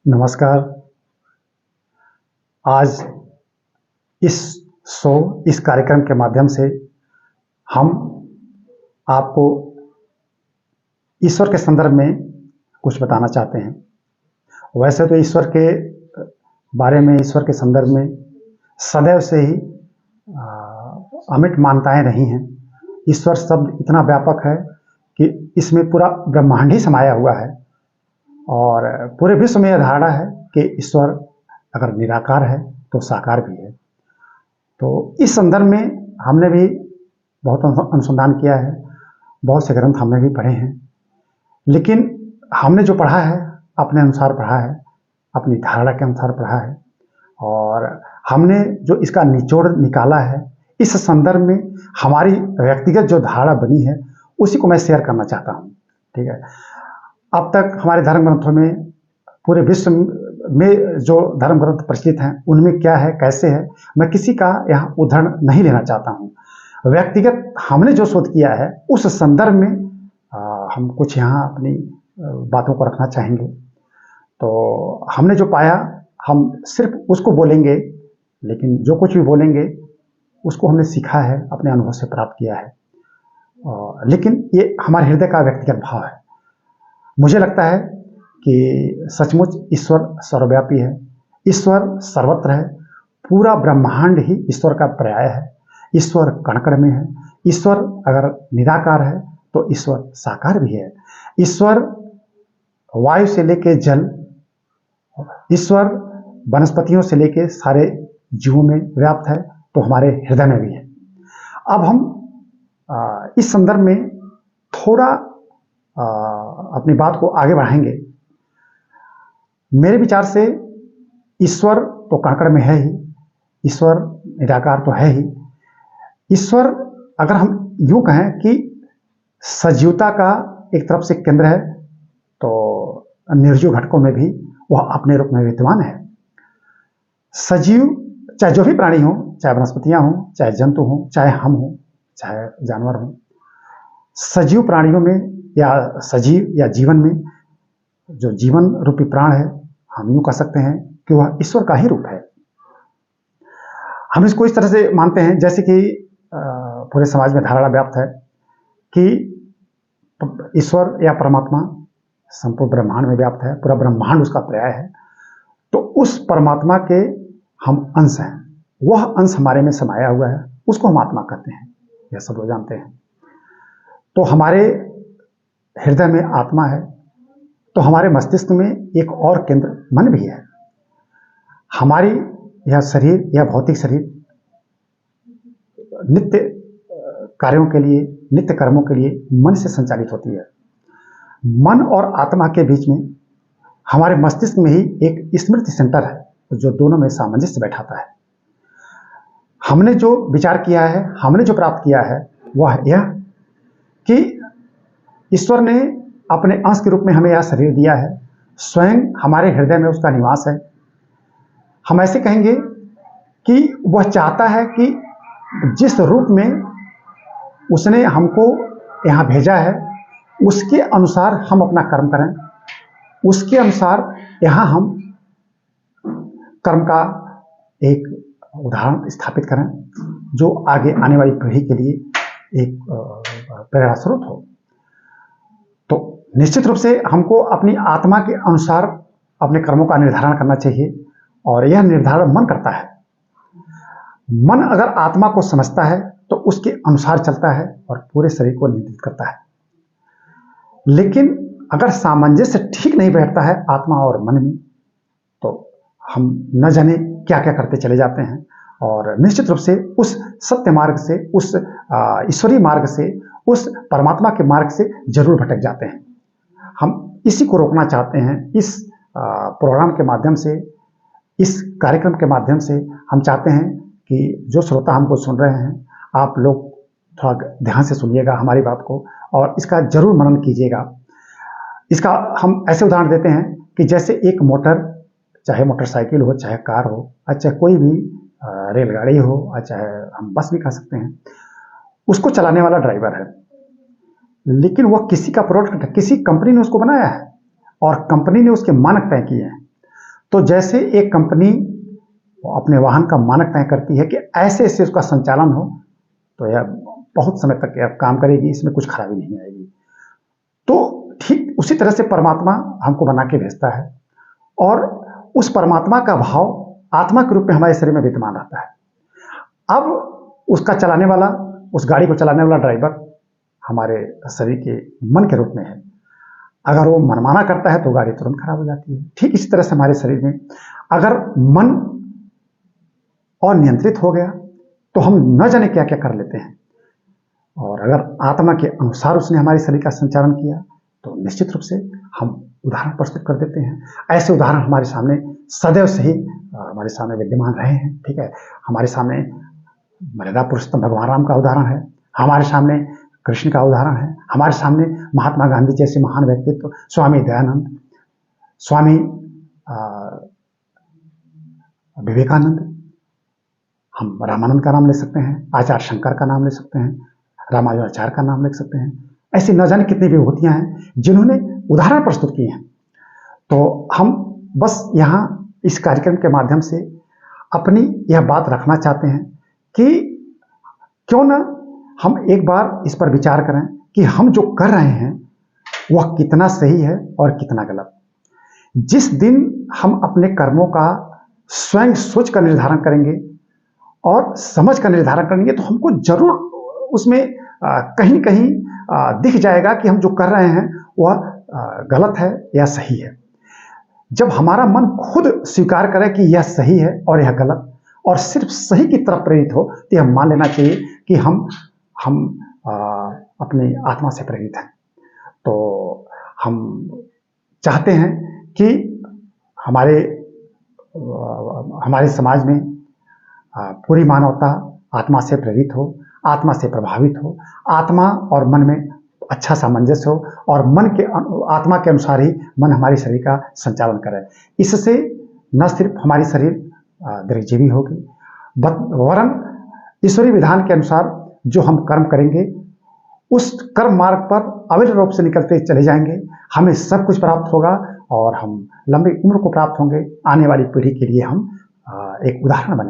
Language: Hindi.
नमस्कार। आज इस इस कार्यक्रम के माध्यम से हम आपको ईश्वर के संदर्भ में कुछ बताना चाहते हैं। वैसे तो ईश्वर के बारे में, ईश्वर के संदर्भ में सदैव से ही अमिट मान्यताएं रही हैं। ईश्वर शब्द इतना व्यापक है कि इसमें पूरा ब्रह्मांड ही समाया हुआ है और पूरे विश्व में यह धारणा है कि ईश्वर अगर निराकार है तो साकार भी है। तो इस संदर्भ में हमने भी बहुत अनुसंधान किया है, बहुत से ग्रंथ हमने भी पढ़े हैं, लेकिन हमने जो पढ़ा है अपने अनुसार पढ़ा है, अपनी धारणा के अनुसार पढ़ा है और हमने जो इसका निचोड़ निकाला है, इस संदर्भ में हमारी व्यक्तिगत जो धारणा बनी है उसी को मैं शेयर करना चाहता हूँ। ठीक है। अब तक हमारे धर्म ग्रंथों में, पूरे विश्व में जो धर्म ग्रंथ प्रचलित हैं उनमें क्या है, कैसे है, मैं किसी का यहाँ उदाहरण नहीं लेना चाहता हूँ। व्यक्तिगत हमने जो शोध किया है उस संदर्भ में हम कुछ यहाँ अपनी बातों को रखना चाहेंगे। तो हमने जो पाया हम सिर्फ उसको बोलेंगे, लेकिन जो कुछ भी बोलेंगे उसको हमने सीखा है, अपने अनुभव से प्राप्त किया है, लेकिन ये हमारे हृदय का व्यक्तिगत भाव है। मुझे लगता है कि सचमुच ईश्वर सर्वव्यापी है, ईश्वर सर्वत्र है, पूरा ब्रह्मांड ही ईश्वर का पर्याय है। ईश्वर कण-कण में है। ईश्वर अगर निराकार है तो ईश्वर साकार भी है। ईश्वर वायु से लेके जल, ईश्वर वनस्पतियों से लेके सारे जीवों में व्याप्त है, तो हमारे हृदय में भी है। अब हम इस संदर्भ में थोड़ा अपनी बात को आगे बढ़ाएंगे। मेरे विचार से ईश्वर तो कण-कण में है ही, ईश्वर निराकार तो है ही। ईश्वर अगर हम यूं कहें कि सजीवता का एक तरफ से केंद्र है, तो निर्जीव घटकों में भी वह अपने रूप में विद्यमान है। सजीव चाहे जो भी प्राणी हो, चाहे वनस्पतियां हो, चाहे जंतु हो, चाहे हम हो, चाहे जानवर हो, सजीव प्राणियों में या सजीव या जीवन में जो जीवन रूपी प्राण है, हम यूं कह सकते हैं कि वह ईश्वर का ही रूप है। हम इसको इस तरह से मानते हैं जैसे कि पूरे समाज में धारणा व्याप्त है कि ईश्वर या परमात्मा संपूर्ण ब्रह्मांड में व्याप्त है, पूरा ब्रह्मांड उसका पर्याय है। तो उस परमात्मा के हम अंश हैं, वह अंश हमारे में समाया हुआ है, उसको हम आत्मा कहते हैं, यह सब लोग जानते हैं। तो हमारे हृदय में आत्मा है, तो हमारे मस्तिष्क में एक और केंद्र मन भी है। हमारी यह शरीर, यह भौतिक शरीर नित्य कार्यों के लिए, नित्य कर्मों के लिए मन से संचालित होती है। मन और आत्मा के बीच में हमारे मस्तिष्क में ही एक स्मृति सेंटर है जो दोनों में सामंजस्य बैठाता है। हमने जो विचार किया है, हमने जो प्राप्त किया है, वह यह कि ईश्वर ने अपने अंश के रूप में हमें यह शरीर दिया है, स्वयं हमारे हृदय में उसका निवास है। हम ऐसे कहेंगे कि वह चाहता है कि जिस रूप में उसने हमको यहाँ भेजा है उसके अनुसार हम अपना कर्म करें, उसके अनुसार यहाँ हम कर्म का एक उदाहरण स्थापित करें जो आगे आने वाली पीढ़ी के लिए एक प्रेरणा स्रोत हो। तो निश्चित रूप से हमको अपनी आत्मा के अनुसार अपने कर्मों का निर्धारण करना चाहिए और यह निर्धारण मन करता है। मन अगर आत्मा को समझता है तो उसके अनुसार चलता है और पूरे शरीर को नियंत्रित करता है। लेकिन अगर सामंजस्य ठीक नहीं बैठता है आत्मा और मन में, तो हम न जाने क्या क्या करते चले जाते हैं और निश्चित रूप से उस सत्य मार्ग से, उस ईश्वरीय मार्ग से, उस परमात्मा के मार्ग से जरूर भटक जाते हैं। हम इसी को रोकना चाहते हैं। इस प्रोग्राम के माध्यम से, इस कार्यक्रम के माध्यम से हम चाहते हैं कि जो श्रोता हमको सुन रहे हैं, आप लोग थोड़ा ध्यान से सुनिएगा हमारी बात को और इसका जरूर मनन कीजिएगा। इसका हम ऐसे उदाहरण देते हैं कि जैसे एक मोटर, चाहे मोटरसाइकिल हो, चाहे कार हो, चाहे कोई भी रेलगाड़ी हो, चाहे हम बस भी कह सकते हैं, उसको चलाने वाला ड्राइवर है, लेकिन वह किसी का प्रोडक्ट, किसी कंपनी ने उसको बनाया है और कंपनी ने उसके मानक तय किए हैं। तो जैसे एक कंपनी अपने वाहन का मानक तय करती है कि ऐसे ऐसे उसका संचालन हो, तो यह बहुत समय तक यह काम करेगी, इसमें कुछ खराबी नहीं आएगी। तो ठीक उसी तरह से परमात्मा हमको बना के भेजता है और उस परमात्मा का भाव आत्मा के रूप में हमारे शरीर में विद्यमान रहता है। अब उसका चलाने वाला, उस गाड़ी को चलाने वाला ड्राइवर हमारे शरीर के मन के रूप में है। अगर वो मनमाना करता है तो गाड़ी तुरंत खराब हो जाती है। ठीक इसी तरह से हमारे शरीर में अगर मन अनियंत्रित हो गया तो हम न जाने क्या क्या कर लेते हैं, और अगर आत्मा के अनुसार उसने हमारे शरीर का संचालन किया तो निश्चित रूप से हम उदाहरण प्रस्तुत कर देते हैं। ऐसे उदाहरण हमारे सामने सदैव से ही हमारे सामने विद्यमान रहे हैं। ठीक है, हमारे सामने मर्यादा पुरुषोत्तम भगवान राम का उदाहरण है, हमारे सामने कृष्ण का उदाहरण है, हमारे सामने महात्मा गांधी जैसे महान व्यक्तित्व, स्वामी दयानंद, स्वामी विवेकानंद, हम रामानंद का नाम ले सकते हैं, आचार्य शंकर का नाम ले सकते हैं, रामानुजाचार्य का नाम ले सकते हैं। ऐसी न जाने कितनी विभूतियां हैं जिन्होंने उदाहरण प्रस्तुत किए हैं। तो हम बस यहाँ इस कार्यक्रम के माध्यम से अपनी यह बात रखना चाहते हैं कि क्यों ना हम एक बार इस पर विचार करें कि हम जो कर रहे हैं वह कितना सही है और कितना गलत। जिस दिन हम अपने कर्मों का स्वयं सोच कर निर्धारण करेंगे और समझ कर निर्धारण करेंगे तो हमको जरूर उसमें कहीं न कहीं दिख जाएगा कि हम जो कर रहे हैं वह गलत है या सही है। जब हमारा मन खुद स्वीकार करे कि यह सही है और यह गलत, और सिर्फ सही की तरफ प्रेरित हो, तो यह मान लेना चाहिए कि हम अपनी आत्मा से प्रेरित हैं। तो हम चाहते हैं कि हमारे समाज में पूरी मानवता आत्मा से प्रेरित हो, आत्मा से प्रभावित हो, आत्मा और मन में अच्छा सामंजस्य हो, और आत्मा के अनुसार ही मन हमारे शरीर का संचालन करे। इससे न सिर्फ हमारी शरीर दीर्घजीवी होगी, वरन ईश्वरीय विधान के अनुसार जो हम कर्म करेंगे उस कर्म मार्ग पर अविरल रूप से निकलते चले जाएंगे। हमें सब कुछ प्राप्त होगा और हम लंबी उम्र को प्राप्त होंगे। आने वाली पीढ़ी के लिए हम एक उदाहरण बने।